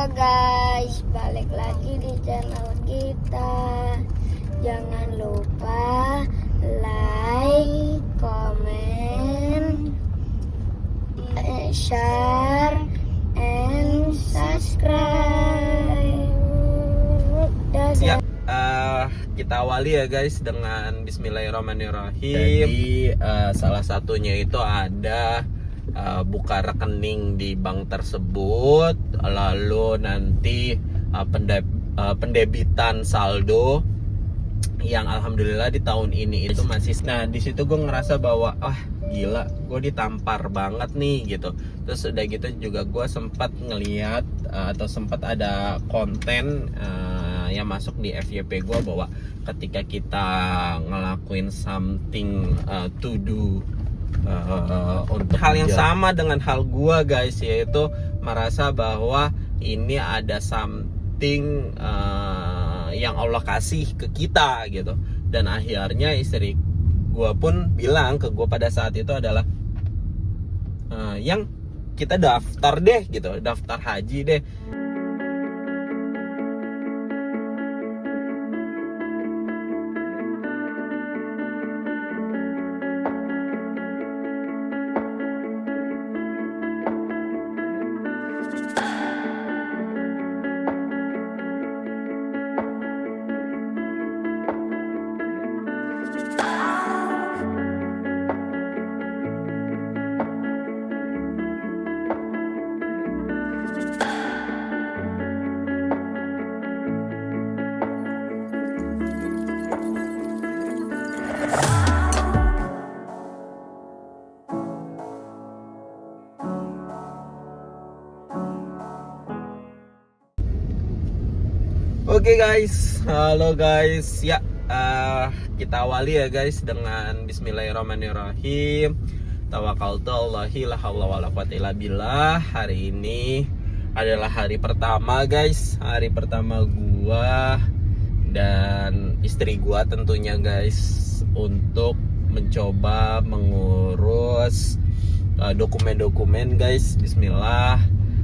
Halo guys, balik lagi di channel kita. Jangan lupa like, comment, share, and subscribe. Ya, kita awali ya guys dengan Bismillahirrahmanirrahim. Jadi salah satunya itu ada buka rekening di bank tersebut, lalu nanti pendebitan saldo yang alhamdulillah di tahun ini itu masih. Nah di situ gue ngerasa bahwa gila, gue ditampar banget nih gitu. Terus udah gitu juga gue sempat ngeliat atau sempat ada konten yang masuk di FYP gue bahwa ketika kita ngelakuin something to do untuk hal yang sama dengan hal gua guys, yaitu merasa bahwa ini ada something yang Allah kasih ke kita gitu. Dan akhirnya istri gua pun bilang ke gua pada saat itu adalah yang kita daftar deh gitu, daftar haji deh. Oke guys, halo guys. Ya, kita awali ya guys dengan Bismillahirrahmanirrahim. Tawakkaltu Allahi la haula wala quwata illa billah. Hari ini adalah hari pertama guys, hari pertama gua dan istri gua tentunya guys untuk mencoba mengurus dokumen-dokumen guys. Bismillah.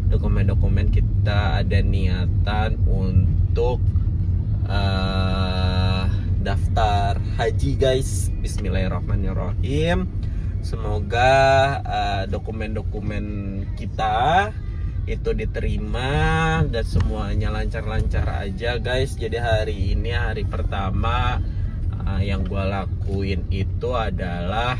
Dokumen-dokumen kita ada niatan untuk daftar haji guys. Bismillahirrahmanirrahim. Semoga dokumen-dokumen kita itu diterima dan semuanya lancar-lancar aja guys. Jadi hari ini hari pertama yang gue lakuin itu adalah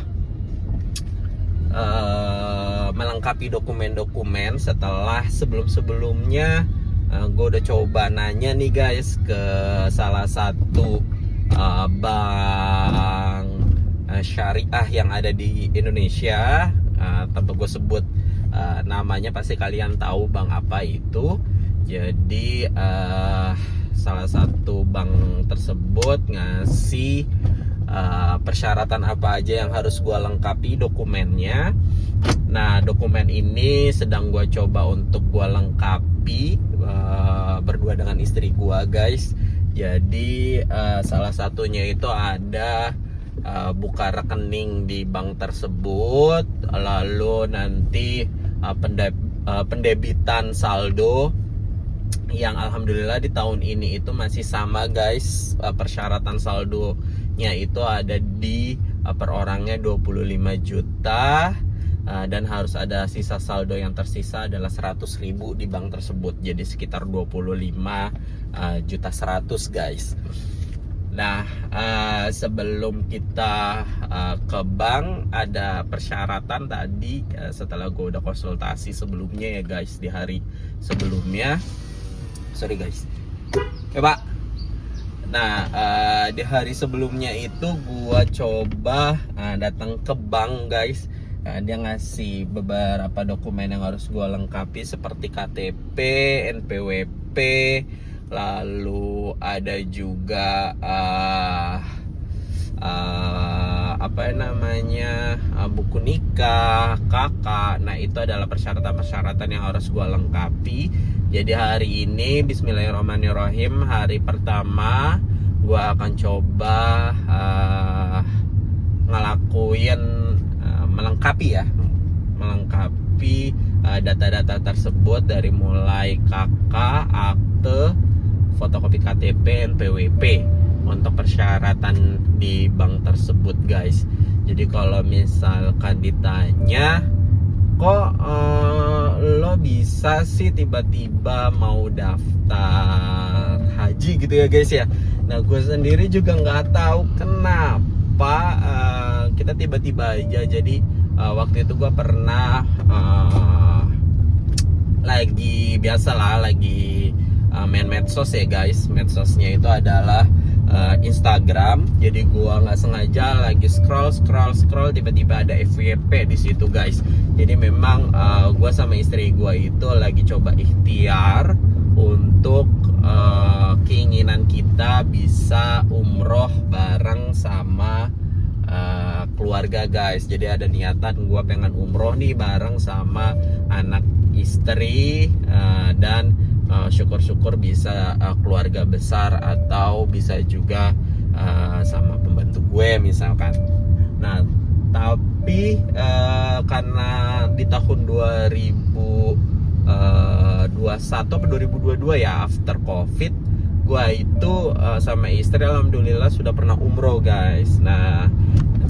melengkapi dokumen-dokumen setelah sebelum-sebelumnya gue udah coba nanya nih guys ke salah satu bank syariah yang ada di Indonesia. Tanpa gue sebut namanya, pasti kalian tahu bank apa itu. Jadi salah satu bank tersebut ngasih persyaratan apa aja yang harus gue lengkapi dokumennya. Nah dokumen ini sedang gue coba untuk gue lengkapi berdua dengan istri gue guys. Jadi salah satunya itu ada buka rekening di bank tersebut, lalu nanti pendebitan saldo yang alhamdulillah di tahun ini itu masih sama guys. Persyaratan saldonya itu ada di per orangnya 25 juta dan harus ada sisa saldo yang tersisa adalah 100.000 di bank tersebut. Jadi sekitar 25 juta 100 guys. Nah sebelum kita ke bank ada persyaratan tadi setelah gue udah konsultasi sebelumnya ya guys, di hari sebelumnya. Sorry guys, Pak. Nah di hari sebelumnya itu gua coba datang ke bank guys. Dia ngasih beberapa dokumen yang harus gua lengkapi seperti KTP, NPWP, lalu ada juga buku nikah, kakak. Nah itu adalah persyaratan-persyaratan yang harus gua lengkapi. Jadi hari ini Bismillahirrahmanirrahim, hari pertama gua akan coba ngelakuin melengkapi data-data tersebut dari mulai KK, akte, fotokopi KTP, NPWP untuk persyaratan di bank tersebut guys. Jadi kalau misalkan ditanya kok lo bisa sih tiba-tiba mau daftar haji gitu ya guys ya. Nah gue sendiri juga nggak tahu kenapa kita tiba-tiba aja. Jadi waktu itu gue pernah lagi main medsos ya guys. Medsosnya itu adalah Instagram. Jadi gua nggak sengaja lagi scroll tiba-tiba ada FYP di situ guys. Jadi memang gua sama istri gua itu lagi coba ikhtiar untuk keinginan kita bisa umroh bareng sama keluarga guys. Jadi ada niatan gua pengen umroh nih bareng sama anak istri dan syukur-syukur bisa keluarga besar atau bisa juga sama pembantu gue misalkan. Nah tapi karena di tahun 2021 atau 2022 ya, after covid, gue itu sama istri alhamdulillah sudah pernah umroh guys. Nah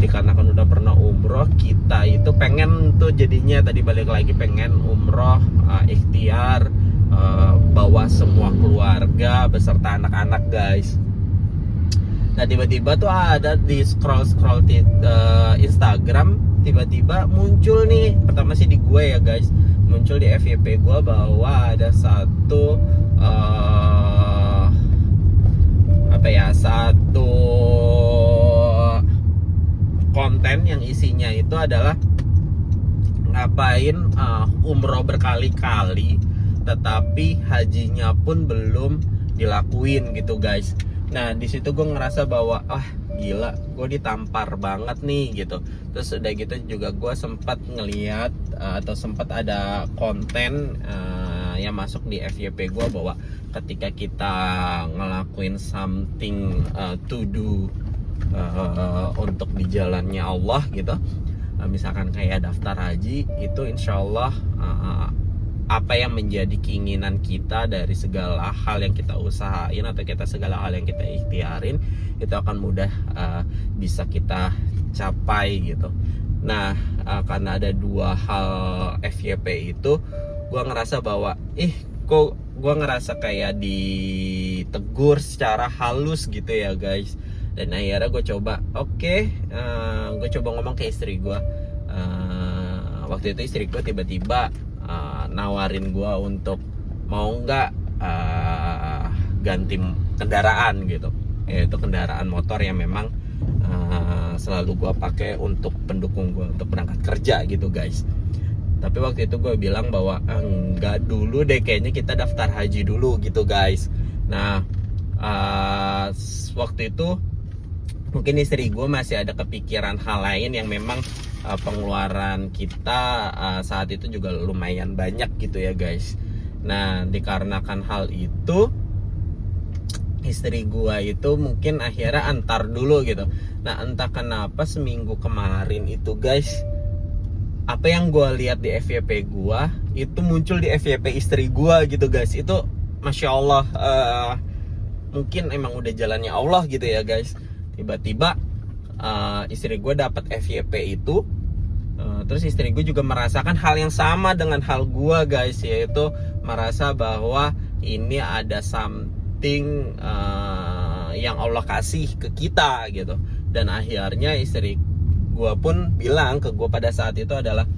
dikarenakan udah pernah umroh, kita itu pengen tuh jadinya tadi balik lagi pengen umroh ikhtiar bawa semua keluarga beserta anak-anak guys. Nah tiba-tiba tuh ada di scroll Instagram, tiba-tiba muncul nih, pertama sih di gue ya guys, muncul di FYP gue bahwa ada satu satu konten yang isinya itu adalah ngapain umroh berkali-kali tetapi hajinya pun belum dilakuin gitu guys. Nah di situ gue ngerasa bahwa gila, gue ditampar banget nih gitu. Terus udah gitu juga gue sempat ngeliat atau sempat ada konten yang masuk di FYP gue bahwa ketika kita ngelakuin something to do untuk di jalannya Allah gitu, misalkan kayak daftar haji, itu insya Allah apa yang menjadi keinginan kita dari segala hal yang kita usahain atau segala hal yang kita ikhtiarin itu akan mudah bisa kita capai gitu. Nah karena ada dua hal FYP itu, gue ngerasa bahwa kok gue ngerasa kayak ditegur secara halus gitu ya guys. Dan akhirnya gue coba gue coba ngomong ke istri gue. Waktu itu istri gue tiba-tiba nawarin gue untuk mau nggak ganti kendaraan gitu, yaitu kendaraan motor yang memang selalu gue pakai untuk pendukung gue untuk berangkat kerja gitu guys. Tapi waktu itu gue bilang bahwa enggak dulu deh, kayaknya kita daftar haji dulu gitu guys. Nah waktu itu mungkin istri gue masih ada kepikiran hal lain yang memang pengeluaran kita saat itu juga lumayan banyak gitu ya guys. Nah dikarenakan hal itu, istri gua itu mungkin akhirnya antar dulu gitu. Nah entah kenapa seminggu kemarin itu guys, apa yang gua lihat di FYP gua itu muncul di FYP istri gua gitu guys. Itu Masya Allah, mungkin emang udah jalannya Allah gitu ya guys. Tiba-tiba istri gue dapat FYP itu, terus istri gue juga merasakan hal yang sama dengan hal gue guys, yaitu merasa bahwa ini ada something yang Allah kasih ke kita gitu. Dan akhirnya istri gue pun bilang ke gue pada saat itu adalah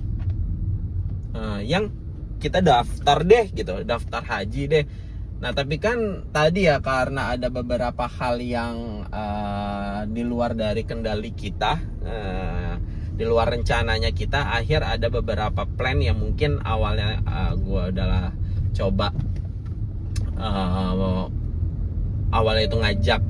yang kita daftar deh gitu, daftar haji deh. Nah tapi kan tadi ya, karena ada beberapa hal yang di luar dari kendali kita, di luar rencananya kita, ada beberapa plan yang mungkin awalnya gue adalah coba awalnya itu ngajak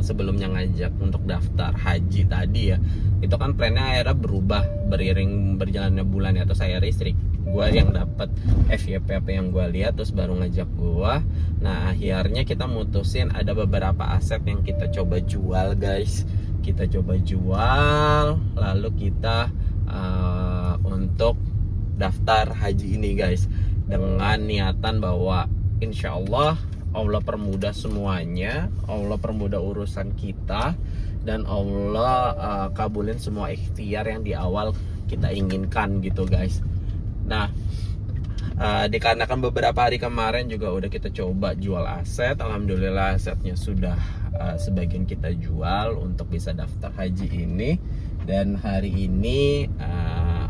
sebelumnya ngajak untuk daftar haji tadi ya, itu kan plannya akhirnya berubah beriring berjalannya bulan ya. Terus akhirnya istri gue yang dapat FYP apa yang gue lihat, terus baru ngajak gue. Nah akhirnya kita mutusin ada beberapa aset yang kita coba jual guys. Kita coba jual, lalu kita untuk daftar haji ini guys, dengan niatan bahwa insya Allah Allah permudah semuanya, Allah permudah urusan kita, dan Allah kabulin semua ikhtiar yang di awal kita inginkan gitu guys. Nah, dikarenakan beberapa hari kemarin juga udah kita coba jual aset, alhamdulillah asetnya sudah sebagian kita jual untuk bisa daftar haji ini. Dan hari ini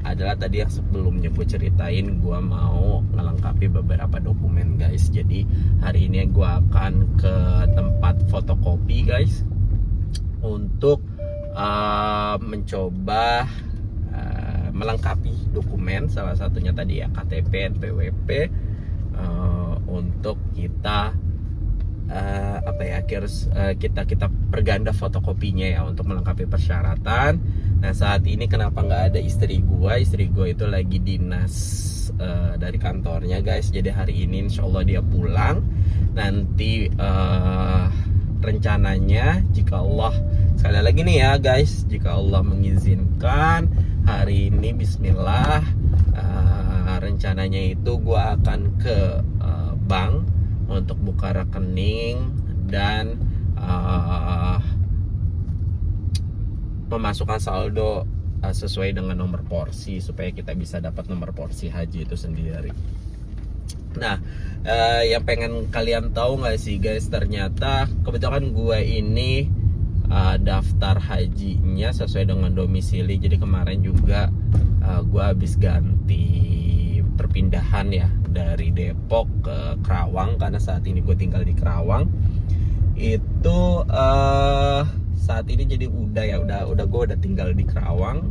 adalah tadi yang sebelumnya gue ceritain, gue mau melengkapi beberapa dokumen guys. Jadi hari ini gue akan ke tempat fotokopi guys untuk mencoba melengkapi dokumen, salah satunya tadi ya KTP, NPWP, untuk kita kita perganda fotokopinya ya untuk melengkapi persyaratan. Nah saat ini kenapa nggak ada istri gue itu lagi dinas dari kantornya guys. Jadi hari ini insya Allah dia pulang. Nanti rencananya jika Allah, sekali lagi nih ya guys, jika Allah mengizinkan, hari ini bismillah, rencananya itu gue akan ke bank untuk buka rekening dan memasukkan saldo sesuai dengan nomor porsi supaya kita bisa dapat nomor porsi haji itu sendiri. Nah, yang pengen kalian tahu nggak sih guys, ternyata kebetulan gue ini daftar hajinya sesuai dengan domisili. Jadi kemarin juga gue habis ganti perpindahan ya dari Depok ke Kerawang, karena saat ini gue tinggal di Kerawang. Itu saat ini jadi udah gue udah tinggal di Kerawang.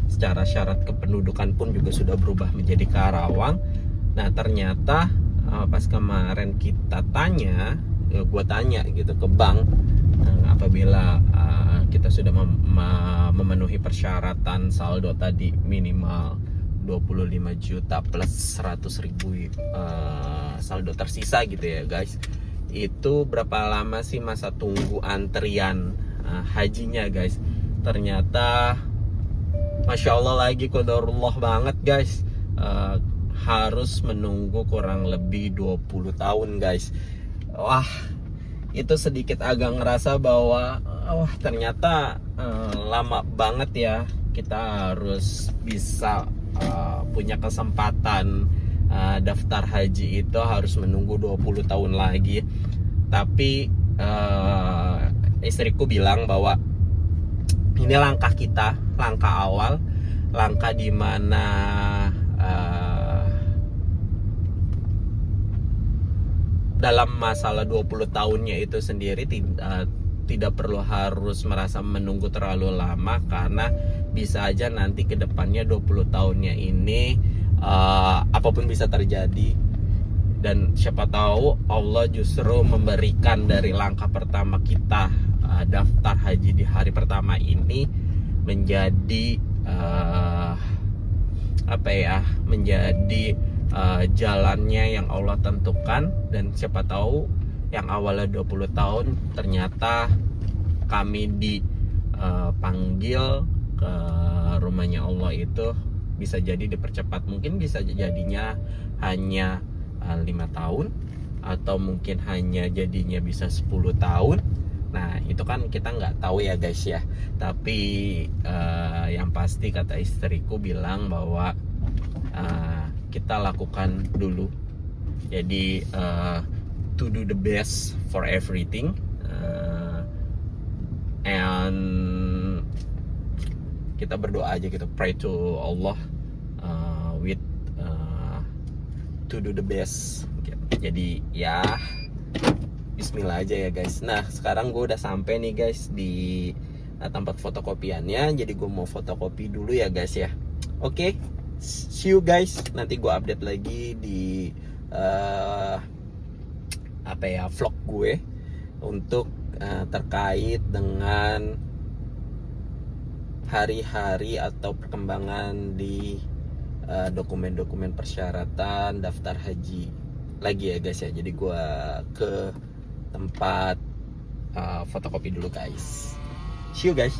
Secara syarat kependudukan pun juga sudah berubah menjadi Karawang. Nah ternyata pas kemarin kita gue tanya gitu ke bank, apabila kita sudah memenuhi persyaratan saldo tadi minimal 25 juta plus 100.000 saldo tersisa gitu ya guys, itu berapa lama sih masa tunggu antrian hajinya guys. Ternyata Masya Allah lagi qadarullah banget guys, harus menunggu kurang lebih 20 tahun guys. Wah, itu sedikit agak ngerasa bahwa ternyata lama banget ya. Kita harus bisa punya kesempatan daftar haji itu harus menunggu 20 tahun lagi. Tapi istriku bilang bahwa ini langkah kita, langkah awal, langkah dimana dalam masalah 20 tahunnya itu sendiri tidak perlu harus merasa menunggu terlalu lama, karena bisa aja nanti ke depannya 20 tahunnya ini apapun bisa terjadi. Dan siapa tahu Allah justru memberikan dari langkah pertama kita daftar haji di hari pertama ini menjadi menjadi jalannya yang Allah tentukan. Dan siapa tahu yang awalnya 20 tahun ternyata kami dipanggil ke rumahnya Allah itu bisa jadi dipercepat. Mungkin bisa jadinya hanya 5 tahun, atau mungkin hanya jadinya bisa 10 tahun. Nah itu kan kita nggak tahu ya guys ya. Tapi yang pasti kata istriku bilang bahwa kita lakukan dulu. Jadi to do the best for everything, and kita berdoa aja gitu, pray to Allah with to do the best. Jadi ya bismillah aja ya guys. Nah sekarang gue udah sampai nih guys di tempat fotokopiannya. Jadi gue mau fotokopi dulu ya guys ya. Oke, see you guys. Nanti gue update lagi di vlog gue untuk terkait dengan hari-hari atau perkembangan di dokumen-dokumen persyaratan daftar haji lagi ya guys ya. Jadi gue ke tempat fotokopi dulu guys. See you guys.